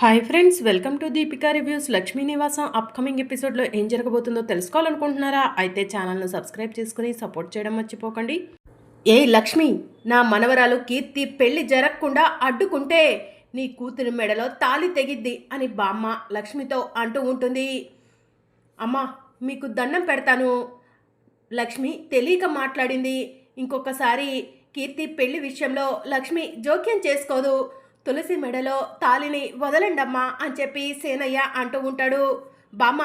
Hi friends, welcome to Deepika reviews. Lakshmi నివాసం upcoming ఎపిసోడ్లో ఏం జరగబోతుందో తెలుసుకోవాలనుకుంటున్నారా? అయితే ఛానల్ను సబ్స్క్రైబ్ చేసుకుని సపోర్ట్ చేయడం మర్చిపోకండి. ఏ లక్ష్మి, నా మనవరాలు కీర్తి పెళ్లి జరగకుండా అడ్డుకుంటే నీ కూతురి మెడలో తాళి తెగిద్ది అని బామ్మ లక్ష్మితో అంటూ ఉంటుంది. అమ్మా, మీకు దండం పెడతాను. లక్ష్మి తెలియక మాట్లాడింది. ఇంకొకసారి కీర్తి పెళ్లి విషయంలో లక్ష్మి జోక్యం చేసుకోదు. తులసి మెడలో తాలిని వదలండమ్మా అని చెప్పి సేనయ్య అంటూ ఉంటాడు. బామ్మ,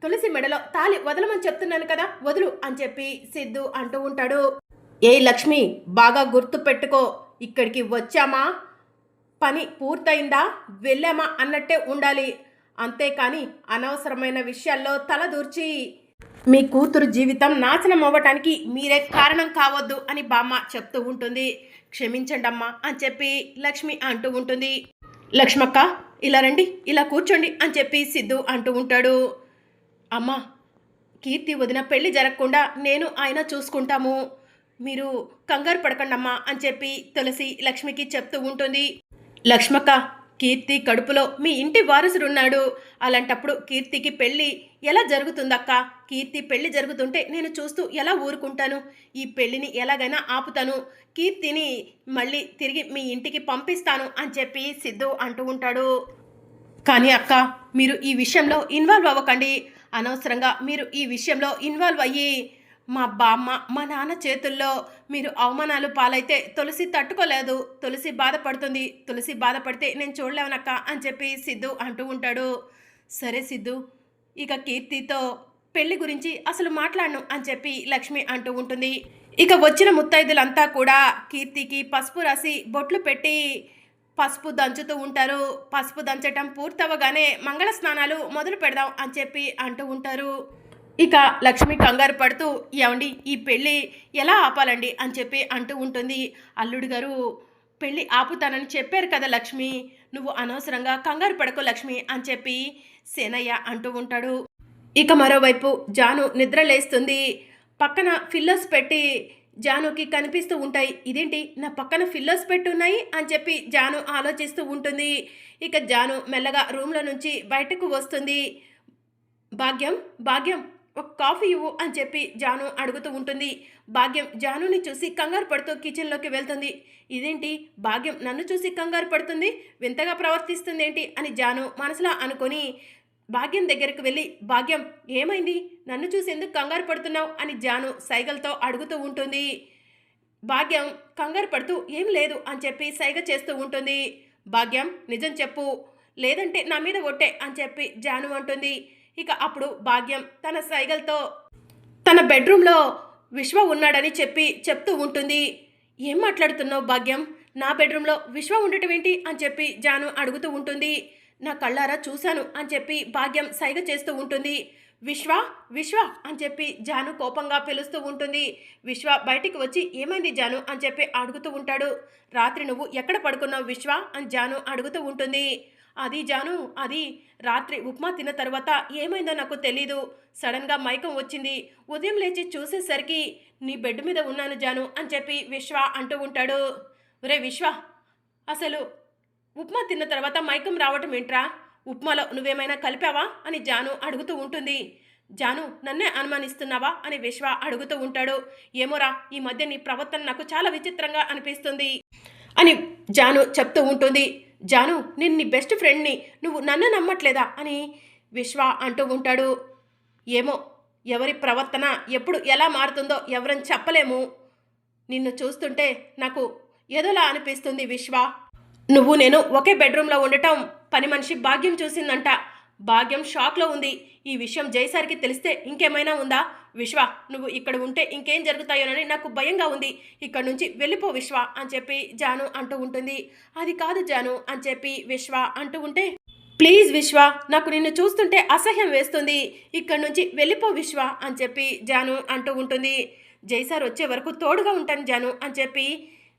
తులసి మెడలో తాలి వదలమని చెప్తున్నాను కదా, వదులు అని చెప్పి సిద్ధు అంటూ ఉంటాడు. ఏ లక్ష్మి, బాగా గుర్తు పెట్టుకో. ఇక్కడికి వచ్చామా, పని పూర్తయిందా, వెళ్ళామా అన్నట్టే ఉండాలి. అంతేకాని అనవసరమైన విషయాల్లో తలదూర్చి మీ కూతురు జీవితం నాశనం అవ్వటానికి మీరే కారణం కావద్దు అని బామ్మ చెప్తూ ఉంటుంది. క్షమించండమ్మా అని చెప్పి లక్ష్మి అంటూ ఉంటుంది. లక్ష్మక్క, ఇలా రండి, ఇలా కూర్చోండి అని చెప్పి సిద్ధు అంటూ ఉంటాడు. అమ్మ, కీర్తి వదిన పెళ్లి జరగకుండా నేను ఆయన చూసుకుంటాము, మీరు కంగారు పడకండమ్మా అని చెప్పి తులసి లక్ష్మికి చెప్తూ ఉంటుంది. లక్ష్మక్క, కీర్తి కడుపులో మీ ఇంటి వారసుడున్నాడు. అలాంటప్పుడు కీర్తికి పెళ్ళి ఎలా జరుగుతుందక్క? కీర్తి పెళ్లి జరుగుతుంటే నేను చూస్తూ ఎలా ఊరుకుంటాను? ఈ పెళ్లిని ఎలాగైనా ఆపుతాను, కీర్తిని మళ్ళీ తిరిగి మీ ఇంటికి పంపిస్తాను అని చెప్పి సిద్ధు అంటూ ఉంటాడు. కానీ అక్క, మీరు ఈ విషయంలో ఇన్వాల్వ్ అవ్వకండి. అనవసరంగా మీరు ఈ విషయంలో ఇన్వాల్వ్ అయ్యి మా బామ్మ మా నాన్న చేతుల్లో మీరు అవమానాలు పాలైతే తులసి తట్టుకోలేదు. తులసి బాధపడుతుంది. తులసి బాధపడితే నేను చూడలేవనక్క అని చెప్పి సిద్ధు అంటూ ఉంటాడు. సరే సిద్ధు, ఇక కీర్తితో పెళ్లి గురించి అసలు మాట్లాడను అని చెప్పి లక్ష్మి అంటూ ఉంటుంది. ఇక వచ్చిన ముత్తైదులంతా కూడా కీర్తికి పసుపు రాసి బొట్లు పెట్టి పసుపు దంచుతూ ఉంటారు. పసుపు దంచటం పూర్తవగానే మంగళ స్నానాలు మొదలు పెడదాం అని చెప్పి అంటూ ఉంటారు. ఇక లక్ష్మి కంగారు పడుతూ, ఏమండి, ఈ పెళ్ళి ఎలా ఆపాలండి అని చెప్పి అంటూ ఉంటుంది. అల్లుడు గారు పెళ్ళి ఆపుతానని చెప్పారు కదా లక్ష్మి, నువ్వు అనవసరంగా కంగారు పడకు లక్ష్మి అని చెప్పి సేనయ్య అంటూ ఉంటాడు. ఇక మరోవైపు జాను నిద్ర లేస్తుంది. పక్కన ఫిల్లోస్ పెట్టి జానుకి కనిపిస్తూ ఉంటాయి. ఇదేంటి నా పక్కన ఫిల్లోస్ పెట్టి ఉన్నాయి అని చెప్పి జాను ఆలోచిస్తూ ఉంటుంది. ఇక జాను మెల్లగా రూమ్లో నుంచి బయటకు వస్తుంది. భాగ్యం, భాగ్యం, ఒక కాఫీ ఇవ్వు అని చెప్పి జాను అడుగుతూ ఉంటుంది. భాగ్యం జానుని చూసి కంగారు పడుతూ కిచెన్లోకి వెళ్తుంది. ఇదేంటి భాగ్యం నన్ను చూసి కంగారు పడుతుంది, వింతగా ప్రవర్తిస్తుంది ఏంటి అని జాను మనసులో అనుకొని భాగ్యం దగ్గరికి వెళ్ళి, భాగ్యం ఏమైంది, నన్ను చూసి ఎందుకు కంగారు పడుతున్నావు అని జాను సైగలతో అడుగుతూ ఉంటుంది. భాగ్యం కంగారు పడుతూ ఏం లేదు అని చెప్పి సైగ చేస్తూ ఉంటుంది. భాగ్యం నిజం చెప్పు, లేదంటే నా మీద ఒట్టే అని చెప్పి జాను అంటుంది. ఇక అప్పుడు భాగ్యం తన సైగలతో తన బెడ్రూమ్లో విశ్వ ఉన్నాడని చెప్తూ ఉంటుంది. ఏం మాట్లాడుతున్నావు భాగ్యం, నా బెడ్రూమ్లో విశ్వ ఉండటం ఏంటి అని చెప్పి జాను అడుగుతూ ఉంటుంది. నా కళ్ళారా చూశాను అని చెప్పి భాగ్యం సైగ చేస్తూ ఉంటుంది. విశ్వ, విశ్వ అని చెప్పి జాను కోపంగా పిలుస్తూ ఉంటుంది. విశ్వ బయటికి వచ్చి ఏమైంది జాను అని చెప్పి అడుగుతూ ఉంటాడు. రాత్రి నువ్వు ఎక్కడ పడుకున్నావు విశ్వ అని జాను అడుగుతూ ఉంటుంది. అది జాను, అది రాత్రి ఉప్మా తిన్న తర్వాత ఏమైందో నాకు తెలీదు, సడన్గా మైకం వచ్చింది, ఉదయం లేచి చూసేసరికి నీ బెడ్ మీద ఉన్నాను జాను అని చెప్పి విశ్వ అంటూ ఉంటాడు. ఒరే విశ్వ, అసలు ఉప్మా తిన్న తర్వాత మైకం రావటం ఏంట్రా? ఉప్మాలో నువ్వేమైనా కలిపావా అని జాను అడుగుతూ ఉంటుంది. జాను నన్నే అనుమానిస్తున్నావా అని విశ్వ అడుగుతూ ఉంటాడు. ఏమోరా, ఈ మధ్య నీ ప్రవర్తన నాకు చాలా విచిత్రంగా అనిపిస్తుంది అని జాను చెప్తూ ఉంటుంది. జాను, నేను నీ బెస్ట్ ఫ్రెండ్ని, నువ్వు నన్ను నమ్మట్లేదా అని విశ్వ అంటూ ఉంటాడు. ఏమో, ఎవరి ప్రవర్తన ఎప్పుడు ఎలా మారుతుందో ఎవరని చెప్పలేము. నిన్ను చూస్తుంటే నాకు ఏదోలా అనిపిస్తుంది విశ్వ. నువ్వు నేను ఒకే బెడ్రూమ్లో ఉండటం పని మనిషి భాగ్యం చూసిందంట. భాగ్యం షాక్లో ఉంది. ఈ విషయం జైసార్కి తెలిస్తే ఇంకేమైనా ఉందా? విశ్వ, నువ్వు ఇక్కడ ఉంటే ఇంకేం జరుగుతాయోనని నాకు భయంగా ఉంది. ఇక్కడ నుంచి వెళ్ళిపో విశ్వ అని చెప్పి జాను అంటూ ఉంటుంది. అది కాదు జాను అని చెప్పి విశ్వ అంటూ ఉంటే, ప్లీజ్ విశ్వ, నాకు నిన్ను చూస్తుంటే అసహ్యం వేస్తుంది, ఇక్కడ నుంచి వెళ్ళిపో విశ్వ అని చెప్పి జాను అంటూ ఉంటుంది. జైసార్ వచ్చే వరకు తోడుగా ఉంటాను జాను అని చెప్పి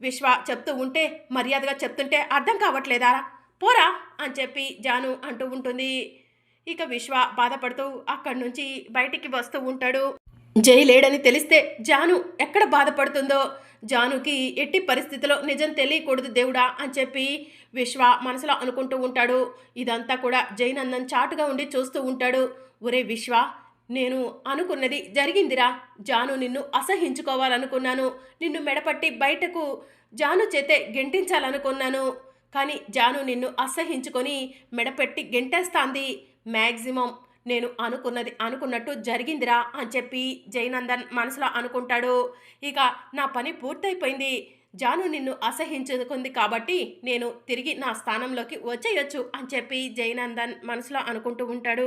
విశ్వ చెప్తూ ఉంటే, మర్యాదగా చెప్తుంటే అర్థం కావట్లేదా, పోరా అని చెప్పి జాను అంటూ ఉంటుంది. ఇక విశ్వ బాధపడుతూ అక్కడి నుంచి బయటికి వస్తూ ఉంటాడు. జై లేడని తెలిస్తే జాను ఎక్కడ బాధపడుతుందో, జానుకి ఎట్టి పరిస్థితిలో నిజం తెలియకూడదు దేవుడా అని చెప్పి విశ్వ మనసులో అనుకుంటూ ఉంటాడు. ఇదంతా కూడా జయనందన్ చాటుగా ఉండి చూస్తూ ఉంటాడు. ఒరే విశ్వ, నేను అనుకున్నది జరిగిందిరా. జాను నిన్ను అసహించుకోవాలనుకున్నాను. నిన్ను మెడపట్టి బయటకు జాను చేతే గెంటించాలనుకున్నాను. కానీ జాను నిన్ను అసహించుకొని మెడపెట్టి గెంటేస్తాంది. మ్యాక్సిమం నేను అనుకున్నది అనుకున్నట్టు జరిగిందిరా అని చెప్పి జయనందన్ మనసులో అనుకుంటాడు. ఇక నా పని పూర్తయిపోయింది. జాను నిన్ను అసహించుకుంది కాబట్టి నేను తిరిగి నా స్థానంలోకి వచ్చేయొచ్చు అని చెప్పి జయనందన్ మనసులో అనుకుంటూ ఉంటాడు.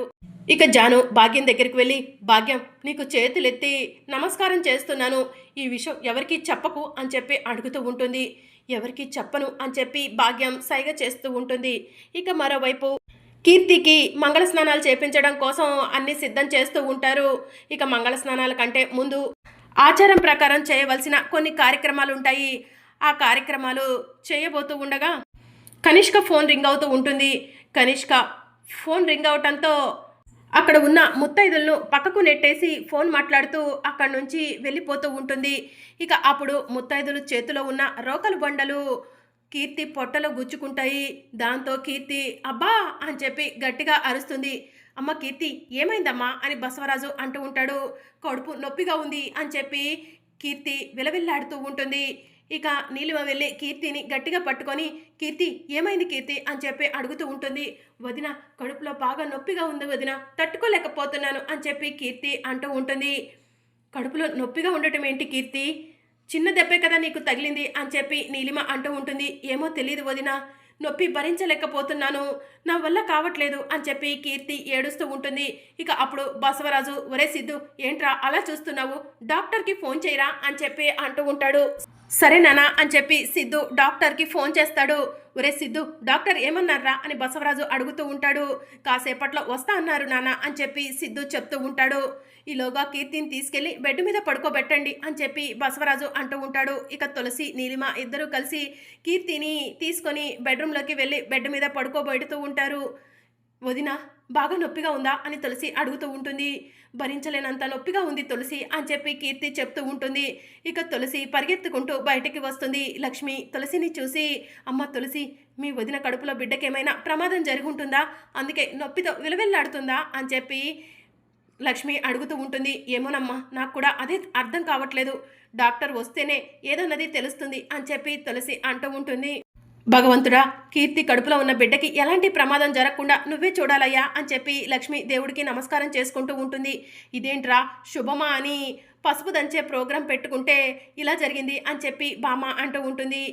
ఇక జాను భాగ్యం దగ్గరికి వెళ్ళి, భాగ్యం నీకు చేతులెత్తి నమస్కారం చేస్తున్నాను. ఈ విషయం ఎవరికి చెప్పకు అని చెప్పి అడుగుతూ ఉంటుంది. ఎవరికి చెప్పను అని చెప్పి భాగ్యం సైగ చేస్తూ ఉంటుంది. ఇక మరోవైపు కీర్తికి మంగళ స్నానాలు చేపించడం కోసం అన్ని సిద్ధం చేస్తూ ఉంటారు. ఇక మంగళ స్నానాల కంటే ముందు ఆచారం ప్రకారం చేయవలసిన కొన్ని కార్యక్రమాలు ఉంటాయి. ఆ కార్యక్రమాలు చేయబోతూ ఉండగా కనిష్క ఫోన్ రింగ్ అవుతూ ఉంటుంది. కనిష్క ఫోన్ రింగ్ అవటంతో అక్కడ ఉన్న ముత్తైదులను పక్కకు నెట్టేసి ఫోన్ మాట్లాడుతూ అక్కడి నుంచి వెళ్ళిపోతూ ఉంటుంది. ఇక అప్పుడు ముత్తైదులు చేతిలో ఉన్న రోకలు బండలు కీర్తి పొట్టలో గుచ్చుకుంటాయి. దాంతో కీర్తి అబ్బా అని చెప్పి గట్టిగా అరుస్తుంది. అమ్మ కీర్తి ఏమైందమ్మా అని బసవరాజు అంటూ ఉంటాడు. కడుపు నొప్పిగా ఉంది అని చెప్పి కీర్తి విలవిల్లాడుతూ ఉంటుంది. ఇక నీలిమ వెళ్ళి కీర్తిని గట్టిగా పట్టుకొని కీర్తి ఏమైంది కీర్తి అని చెప్పి అడుగుతూ ఉంటుంది. వదిన కడుపులో బాగా నొప్పిగా ఉంది వదిన, తట్టుకోలేకపోతున్నాను అని చెప్పి కీర్తి అంటూ ఉంటుంది. కడుపులో నొప్పిగా ఉండటం ఏంటి కీర్తి, చిన్న దెబ్బే కదా నీకు తగిలింది అని చెప్పి నీలిమ అంటూ ఉంటుంది. ఏమో తెలియదు వదిన, నొప్పి భరించలేకపోతున్నాను, నా వల్ల కావట్లేదు అని చెప్పి కీర్తి ఏడుస్తూ ఉంటుంది. ఇక అప్పుడు బసవరాజు ఒరే సిద్ధు ఏంట్రా అలా చూస్తున్నావు, డాక్టర్కి ఫోన్ చేయరా అని చెప్పి అంటూ ఉంటాడు. సరే నానా అని చెప్పి సిద్ధు డాక్టర్కి ఫోన్ చేస్తాడు. ఒరే సిద్ధు డాక్టర్ ఏమన్నారా అని బసవరాజు అడుగుతూ ఉంటాడు. కాసేపట్లో వస్తా అన్నారు నాన్న అని చెప్పి సిద్ధు చెప్తూ ఉంటాడు. ఈలోగా కీర్తిని తీసుకెళ్లి బెడ్ మీద పడుకోబెట్టండి అని చెప్పి బసవరాజు అంటూ ఉంటాడు. ఇక తులసి నీలిమ ఇద్దరూ కలిసి కీర్తిని తీసుకొని బెడ్రూమ్లోకి వెళ్ళి బెడ్ మీద పడుకోబెడుతూ ఉంటారు. వదిన బాగా నొప్పిగా ఉందా అని తులసి అడుగుతూ ఉంటుంది. భరించలేనంత నొప్పిగా ఉంది తులసి అని చెప్పి కీర్తి చెప్తూ ఉంటుంది. ఇక తులసి పరిగెత్తుకుంటూ బయటికి వస్తుంది. లక్ష్మి తులసిని చూసి అమ్మ తులసి మీ వదిన కడుపులో బిడ్డకేమైనా ప్రమాదం జరుగుంటుందా, అందుకే నొప్పితో విలవెల్లాడుతుందా అని చెప్పి లక్ష్మి అడుగుతూ ఉంటుంది. ఏమోనమ్మా నాకు కూడా అదే అర్థం కావట్లేదు, డాక్టర్ వస్తేనే ఏదన్నది తెలుస్తుంది అని చెప్పి తులసి అంటూ ఉంటుంది. భగవంతుడా కీర్తి కడుపులో ఉన్న బిడ్డకి ఎలాంటి ప్రమాదం జరగకుండా నువ్వే చూడాలయ్యా అని చెప్పి లక్ష్మి దేవుడికి నమస్కారం చేసుకుంటూ ఉంటుంది. ఇదేంట్రా శుభమా అని పసుపు దంచే ప్రోగ్రాం పెట్టుకుంటే ఇలా జరిగింది అని చెప్పి బామ్మ అంటూ ఉంటుంది.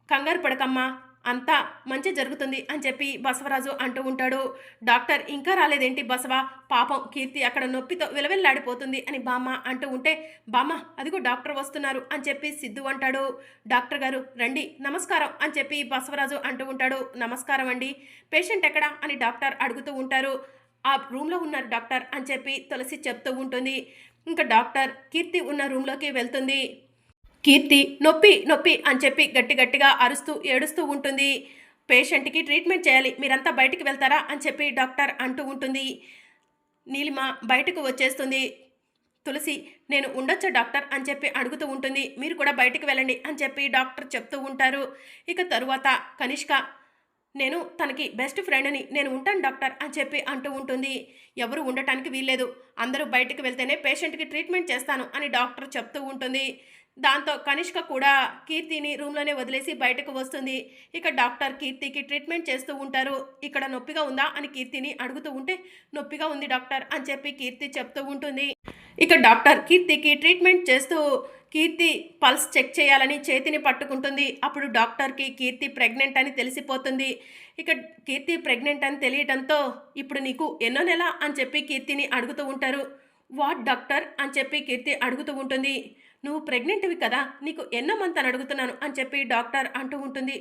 కంగారు పడకమ్మా అంతా మంచి జరుగుతుంది అని చెప్పి బసవరాజు అంటూ ఉంటాడు. డాక్టర్ ఇంకా రాలేదేంటి బసవ, పాపం కీర్తి అక్కడ నొప్పితో విలవిల్లాడిపోతుంది అని బామ్మ అంటూ ఉంటే బామ్మ అదిగో డాక్టర్ వస్తున్నారు అని చెప్పి సిద్ధు అంటాడు. డాక్టర్ గారు రండి నమస్కారం అని చెప్పి బసవరాజు అంటూ ఉంటాడు. నమస్కారం అండి, పేషెంట్ ఎక్కడా అని డాక్టర్ అడుగుతూ ఉంటారు. ఆ రూమ్లో ఉన్నారు డాక్టర్ అని చెప్పి తులసి చెప్తూ ఉంటుంది. ఇంకా డాక్టర్ కీర్తి ఉన్న రూమ్లోకి వెళ్తుంది. కీర్తి నొప్పి నొప్పి అని చెప్పి గట్టిగా అరుస్తూ ఏడుస్తూ ఉంటుంది. పేషెంట్కి ట్రీట్మెంట్ చేయాలి, మీరంతా బయటికి వెళ్తారా అని చెప్పి డాక్టర్ అంటూ ఉంటుంది. నీలిమ బయటకు వచ్చేస్తుంది. తులసి నేను ఉండొచ్చా డాక్టర్ అని చెప్పి అడుగుతూ ఉంటుంది. మీరు కూడా బయటికి వెళ్ళండి అని చెప్పి డాక్టర్ చెప్తూ ఉంటారు. ఇక తరువాత కనిష్క నేను తనకి బెస్ట్ ఫ్రెండ్ని, నేను ఉంటాను డాక్టర్ అని చెప్పి అంటూ ఉంటుంది. ఎవరు ఉండటానికి వీల్లేదు, అందరూ బయటకు వెళ్తేనే పేషెంట్కి ట్రీట్మెంట్ చేస్తాను అని డాక్టర్ చెప్తూ ఉంటుంది. దాంతో కనిష్క కూడా కీర్తిని రూమ్లోనే వదిలేసి బయటకు వస్తుంది. ఇక డాక్టర్ కీర్తికి ట్రీట్మెంట్ చేస్తూ ఉంటారు. ఇక్కడ నొప్పిగా ఉందా అని కీర్తిని అడుగుతూ ఉంటే నొప్పిగా ఉంది డాక్టర్ అని చెప్పి కీర్తి చెప్తూ ఉంటుంది. ఇక డాక్టర్ కీర్తికి ట్రీట్మెంట్ చేస్తూ కీర్తి పల్స్ చెక్ చేయాలని చేతిని పట్టుకుంటుంది. అప్పుడు డాక్టర్కి కీర్తి ప్రెగ్నెంట్ అని తెలిసిపోతుంది. ఇక కీర్తి ప్రెగ్నెంట్ అని తెలియడంతో ఇప్పుడు నీకు ఎన్నో నెల అని చెప్పి కీర్తిని అడుగుతూ ఉంటారు. వాట్ డాక్టర్ అని చెప్పి కీర్తి అడుగుతూ ఉంటుంది. నువ్వు ప్రెగ్నెంట్వి కదా, నీకు ఎన్నో మంత్ అని అడుగుతున్నాను అని చెప్పి డాక్టర్ అంటూ ఉంటుంది.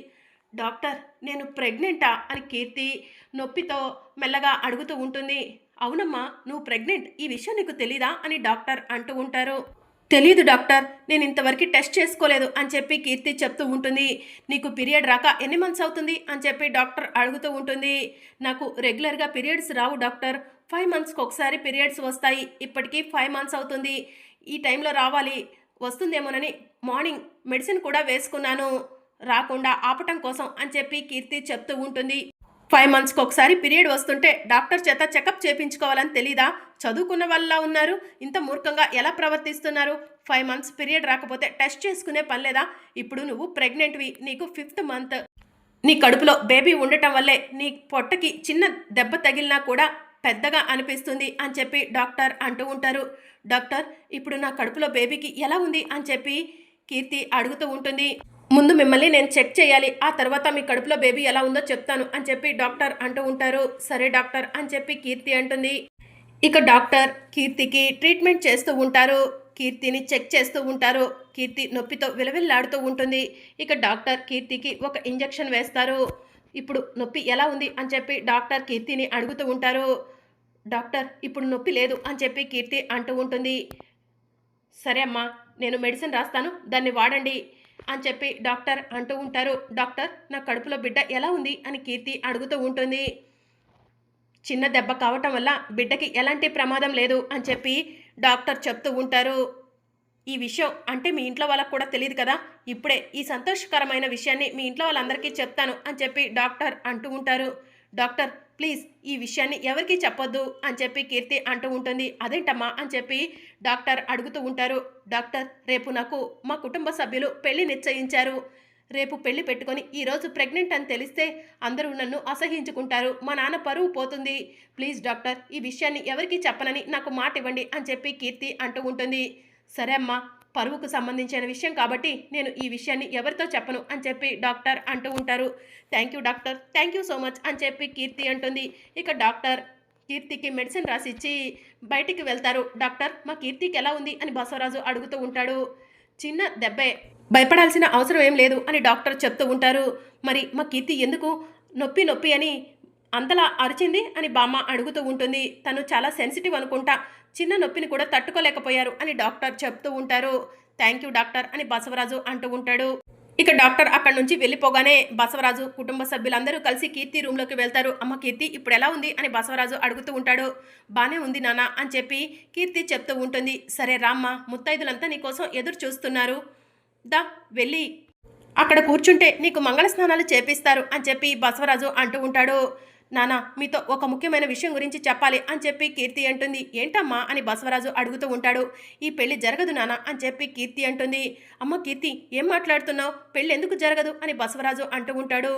డాక్టర్ నేను ప్రెగ్నెంటా అని కీర్తి నొప్పితో మెల్లగా అడుగుతూ ఉంటుంది. అవునమ్మా నువ్వు ప్రెగ్నెంట్, ఈ విషయం నీకు తెలీదా అని డాక్టర్ అంటూ ఉంటారు. తెలీదు డాక్టర్, నేను ఇంతవరకు టెస్ట్ చేసుకోలేదు అని చెప్పి కీర్తి చెప్తూ ఉంటుంది. నీకు పీరియడ్ రాక ఎన్ని మంత్స్ అవుతుంది అని చెప్పి డాక్టర్ అడుగుతూ ఉంటుంది. నాకు రెగ్యులర్గా పీరియడ్స్ రావు డాక్టర్, 5 మంత్స్కి ఒకసారి పీరియడ్స్ వస్తాయి, ఇప్పటికీ 5 మంత్స్ అవుతుంది, ఈ టైంలో రావాలి, వస్తుందేమోనని మార్నింగ్ మెడిసిన్ కూడా వేసుకున్నాను రాకుండా ఆపటం కోసం అని చెప్పి కీర్తి చెప్తూ ఉంటుంది. 5 మంత్స్కి ఒకసారి పీరియడ్ వస్తుంటే డాక్టర్ చేత చెకప్ చేయించుకోవాలని తెలీదా? చదువుకున్న వాళ్ళలా ఉన్నారు, ఇంత మూర్ఖంగా ఎలా ప్రవర్తిస్తున్నారు? 5 మంత్స్ పీరియడ్ రాకపోతే టెస్ట్ చేసుకునే పని లేదా? ఇప్పుడు నువ్వు ప్రెగ్నెంట్వి, నీకు 5th మంత్, నీ కడుపులో బేబీ ఉండటం వల్లే నీ పొట్టకి చిన్న దెబ్బ తగిలినా కూడా పెద్దగా అనిపిస్తుంది అని చెప్పి డాక్టర్ అంటూ ఉంటారు. డాక్టర్, ఇప్పుడు నా కడుపులో బేబీకి ఎలా ఉంది అని చెప్పి కీర్తి అడుగుతూ ఉంటుంది. ముందు మిమ్మల్ని నేను చెక్ చేయాలి, ఆ తర్వాత మీ కడుపులో బేబీ ఎలా ఉందో చెప్తాను అని చెప్పి డాక్టర్ అంటూ ఉంటారు. సరే డాక్టర్ అని చెప్పి కీర్తి అంటుంది. ఇక డాక్టర్ కీర్తికి ట్రీట్మెంట్ చేస్తూ ఉంటారు, కీర్తిని చెక్ చేస్తూ ఉంటారు. కీర్తి నొప్పితో విలవిల్లాడుతూ ఉంటుంది. ఇక డాక్టర్ కీర్తికి ఒక ఇంజెక్షన్ వేస్తారు. ఇప్పుడు నొప్పి ఎలా ఉంది అని చెప్పి డాక్టర్ కీర్తిని అడుగుతూ ఉంటారు. డాక్టర్, ఇప్పుడు నొప్పి లేదు అని చెప్పి కీర్తి అంటూ ఉంటుంది. సరే అమ్మా, నేను మెడిసిన్ రాస్తాను, దాన్ని వాడండి అని చెప్పి డాక్టర్ అంటూ ఉంటారు. డాక్టర్, నా కడుపులో బిడ్డ ఎలా ఉంది అని కీర్తి అడుగుతూ ఉంటుంది. చిన్న దెబ్బ కావటం వల్ల బిడ్డకి ఎలాంటి ప్రమాదం లేదు అని చెప్పి డాక్టర్ చెప్తూ ఉంటారు. ఈ విషయం అంటే మీ ఇంట్లో వాళ్ళకు కూడా తెలియదు కదా, ఇప్పుడే ఈ సంతోషకరమైన విషయాన్ని మీ ఇంట్లో వాళ్ళందరికీ చెప్తాను అని చెప్పి డాక్టర్ అంటూ ఉంటారు. డాక్టర్, ప్లీజ్ ఈ విషయాన్ని ఎవరికీ చెప్పొద్దు అని చెప్పి కీర్తి అంటూ ఉంటుంది. అదేంటమ్మా అని చెప్పి డాక్టర్ అడుగుతూ ఉంటారు. డాక్టర్, రేపు నాకు మా కుటుంబ సభ్యులు పెళ్లి నిశ్చయించారు. రేపు పెళ్లి పెట్టుకొని ఈరోజు ప్రెగ్నెంట్ అని తెలిస్తే అందరూ నన్ను అసహించుకుంటారు, మా నాన్న పరువు పోతుంది. ప్లీజ్ డాక్టర్, ఈ విషయాన్ని ఎవరికీ చెప్పనని నాకు మాట ఇవ్వండి అని చెప్పి కీర్తి అంటూ ఉంటుంది. సరే అమ్మా, పరువుకు సంబంధించిన విషయం కాబట్టి నేను ఈ విషయాన్ని ఎవరితో చెప్పను అని చెప్పి డాక్టర్ అంటూ ఉంటారు. Thank you doctor, thank you so much అని చెప్పి కీర్తి అంటుంది. ఇక డాక్టర్ కీర్తికి మెడిసిన్ రాసిచ్చి బయటికి వెళ్తారు. డాక్టర్, మా కీర్తికి ఎలా ఉంది అని బసవరాజు అడుగుతూ ఉంటాడు. చిన్న దెబ్బే, భయపడాల్సిన అవసరం ఏం లేదు అని డాక్టర్ చెప్తూ ఉంటారు. మరి మా కీర్తి ఎందుకు నొప్పి నొప్పి అని అంతలా అరిచింది అని బామ్మ అడుగుతూ ఉంటుంది. తను చాలా సెన్సిటివ్ అనుకుంటా, చిన్న నొప్పిని కూడా తట్టుకోలేకపోయారు అని డాక్టర్ చెప్తూ ఉంటారు. థ్యాంక్ యూ డాక్టర్ అని బసవరాజు అంటూ ఉంటాడు. ఇక డాక్టర్ అక్కడి నుంచి వెళ్ళిపోగానే బసవరాజు కుటుంబ సభ్యులందరూ కలిసి కీర్తి రూమ్లోకి వెళ్తారు. అమ్మ కీర్తి ఇప్పుడు ఎలా ఉంది అని బసవరాజు అడుగుతూ ఉంటాడు. బానే ఉంది నాన్న అని చెప్పి కీర్తి చెప్తూ ఉంటుంది. సరే రామ్మ, ముత్తైదులంతా నీకోసం ఎదురు చూస్తున్నారు, దా వెళ్ళి అక్కడ కూర్చుంటే నీకు మంగళ స్నానాలు చేపిస్తారు అని చెప్పి బసవరాజు అంటూ ఉంటాడు. నానా, మీతో ఒక ముఖ్యమైన విషయం గురించి చెప్పాలి అని చెప్పి కీర్తి అంటుంది. ఏంటమ్మా అని బసవరాజు అడుగుతూ ఉంటాడు. ఈ పెళ్లి జరగదు నానా అని చెప్పి కీర్తి అంటుంది. అమ్మ కీర్తి, ఏం మాట్లాడుతున్నావు? పెళ్ళి ఎందుకు జరగదు అని బసవరాజు అంటూ ఉంటాడు.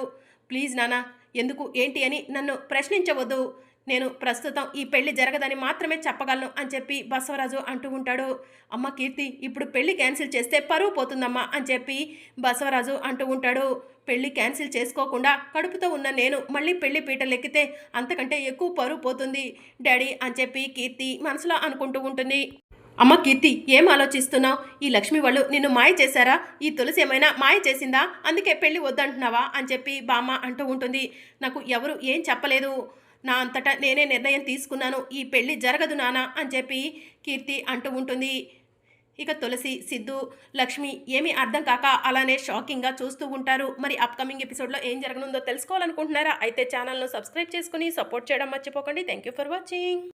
ప్లీజ్ నానా, ఎందుకు ఏంటి అని నన్ను ప్రశ్నించవద్దు, నేను ప్రస్తుతం ఈ పెళ్లి జరగదని మాత్రమే చెప్పగలను అని చెప్పి బసవరాజు అంటూ ఉంటాడు. అమ్మ కీర్తి, ఇప్పుడు పెళ్లి క్యాన్సిల్ చేస్తే పరువు పోతుందమ్మా అని చెప్పి బసవరాజు అంటూ ఉంటాడు. పెళ్లి క్యాన్సిల్ చేసుకోకుండా కడుపుతో ఉన్న నేను మళ్ళీ పెళ్లి పీటలెక్కితే అంతకంటే ఎక్కువ పరువు పోతుంది డాడీ అని చెప్పి కీర్తి మనసులో అనుకుంటూ ఉంటుంది. అమ్మ కీర్తి, ఏం ఆలోచిస్తున్నావు? ఈ లక్ష్మి వాళ్ళు నిన్ను మాయ చేశారా? ఈ తులసి ఏమైనా మాయ చేసిందా? అందుకే పెళ్లి వద్దంటున్నావా అని చెప్పి బామ్మ అంటూ ఉంటుంది. నాకు ఎవరు ఏం చెప్పలేదు, నా అంతటా నేనే నిర్ణయం తీసుకున్నాను, ఈ పెళ్లి జరగదు నానా అని చెప్పి కీర్తి అంటూ ఉంటుంది. ఇక తులసి, సిద్ధు, లక్ష్మి ఏమీ అర్థం కాక అలానే షాకింగ్గా చూస్తూ ఉంటారు. మరి అప్కమింగ్ ఎపిసోడ్లో ఏం జరగనుందో తెలుసుకోవాలనుకుంటున్నారా? అయితే ఛానల్ను సబ్స్క్రైబ్ చేసుకుని సపోర్ట్ చేయడం మర్చిపోకండి. Thank you for watching.